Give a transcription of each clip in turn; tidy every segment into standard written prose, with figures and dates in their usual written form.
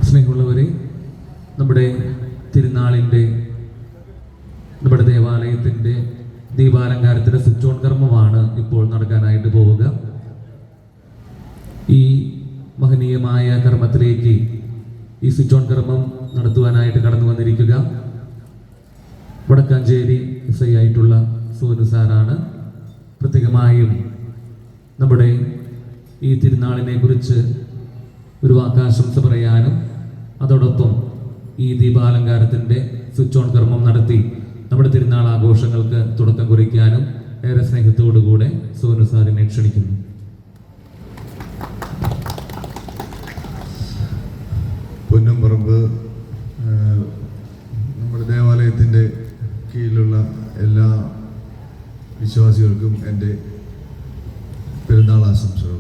സ്നേഹമുള്ളവരെ, നമ്മുടെ തിരുനാളിൻ്റെ നമ്മുടെ ദേവാലയത്തിൻ്റെ ദീപാലങ്കാരത്തിൻ്റെ സ്വിച്ച് ഓൺ കർമ്മമാണ് ഇപ്പോൾ നടക്കാനായിട്ട് പോവുക. ഈ മഹനീയമായ കർമ്മത്തിലേക്ക് ഈ സ്വിച്ച് ഓൺ കർമ്മം നടത്തുവാനായിട്ട് കടന്നു വന്നിരിക്കുക വടക്കാഞ്ചേരി എസ് ഐ ആയിട്ടുള്ള സോനു സാറാണ്. പ്രത്യേകമായും നമ്മുടെ ഈ തിരുനാളിനെ കുറിച്ച് ഒരു വാക്കാശംസ പറയാനും അതോടൊപ്പം ഈ ദീപാലങ്കാരത്തിൻ്റെ സ്വിച്ച് ഓൺ കർമ്മം നടത്തി നമ്മുടെ തിരുനാൾ ആഘോഷങ്ങൾക്ക് തുടക്കം കുറിക്കാനും ഏറെ സ്നേഹത്തോടുകൂടെ സോനു സാറിനെ ക്ഷണിക്കുന്നു. പൊന്നംപറമ്പ് നമ്മുടെ ദേവാലയത്തിൻ്റെ കീഴിലുള്ള എല്ലാ വിശ്വാസികൾക്കും എൻ്റെ പെരുന്നാൾ ആശംസകൾ.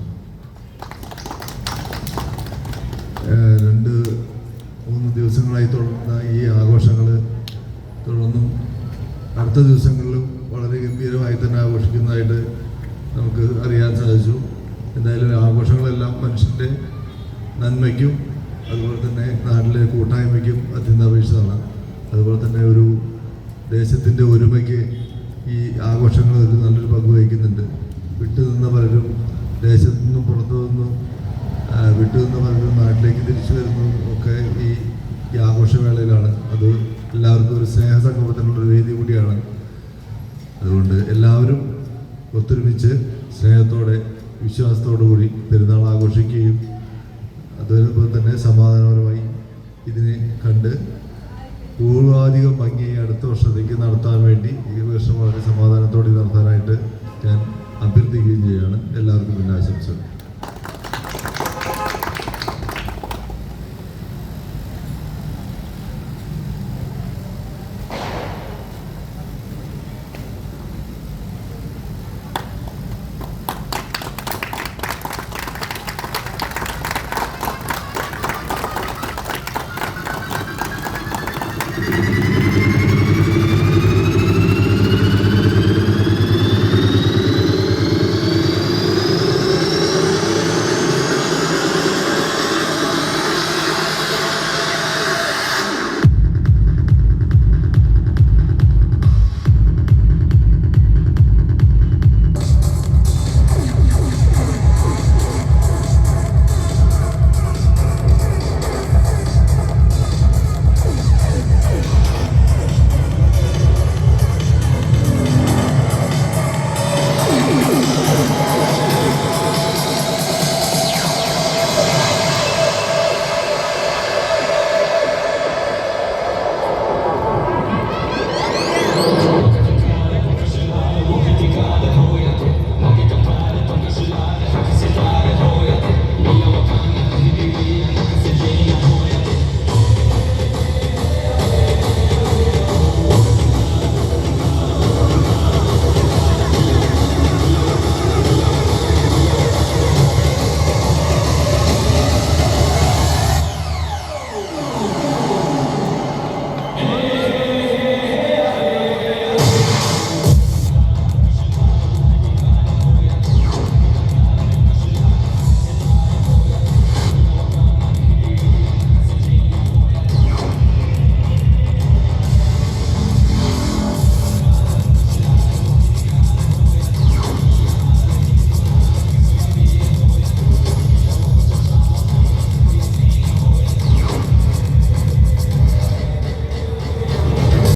2-3 ദിവസങ്ങളായി തുടർന്ന ഈ ആഘോഷങ്ങൾ തുടർന്നും അടുത്ത ദിവസങ്ങളിലും വളരെ ഗംഭീരമായി തന്നെ ആഘോഷിക്കുന്നതായിട്ട് നമുക്ക് അറിയാൻ സാധിച്ചു. എന്തായാലും ആഘോഷങ്ങളെല്ലാം മനുഷ്യൻ്റെ നന്മയ്ക്കും അതുപോലെ തന്നെ നാട്ടിലെ കൂട്ടായ്മയ്ക്കും അത്യന്താപേക്ഷിതമാണ്. അതുപോലെ തന്നെ ഒരു ദേശത്തിൻ്റെ ഒരുമയ്ക്ക് ഈ ആഘോഷങ്ങൾ ഒരു നല്ലൊരു പങ്ക് വഹിക്കുന്നുണ്ട്. വിട്ടുനിന്ന പലരും ദേശത്തു നിന്നും പുറത്തു നിന്നും വിട്ടുനിന്ന പലരും നാട്ടിലേക്ക് തിരിച്ചു വരുന്നതും ഒക്കെ ഈ ആഘോഷവേളയിലാണ്. അത് എല്ലാവർക്കും ഒരു സ്നേഹസംഗമത്തിനുള്ളൊരു വേദി കൂടിയാണ്. അതുകൊണ്ട് എല്ലാവരും ഒത്തൊരുമിച്ച് സ്നേഹത്തോടെ വിശ്വാസത്തോടു കൂടി പെരുന്നാൾ ആഘോഷിക്കുകയും അതോടൊപ്പം തന്നെ സമാധാനപരമായി ഇതിനെ കണ്ട് പൂർവാധികം ഭംഗിയായി അടുത്ത വർഷത്തേക്ക് നടത്താൻ വേണ്ടി ഈ വർഷം വളരെ സമാധാനത്തോടെ നടത്താനായിട്ട് ഞാൻ അഭ്യർത്ഥിക്കുകയും ചെയ്യുകയാണ്. എല്ലാവർക്കും എൻ്റെ ആശംസകൾ.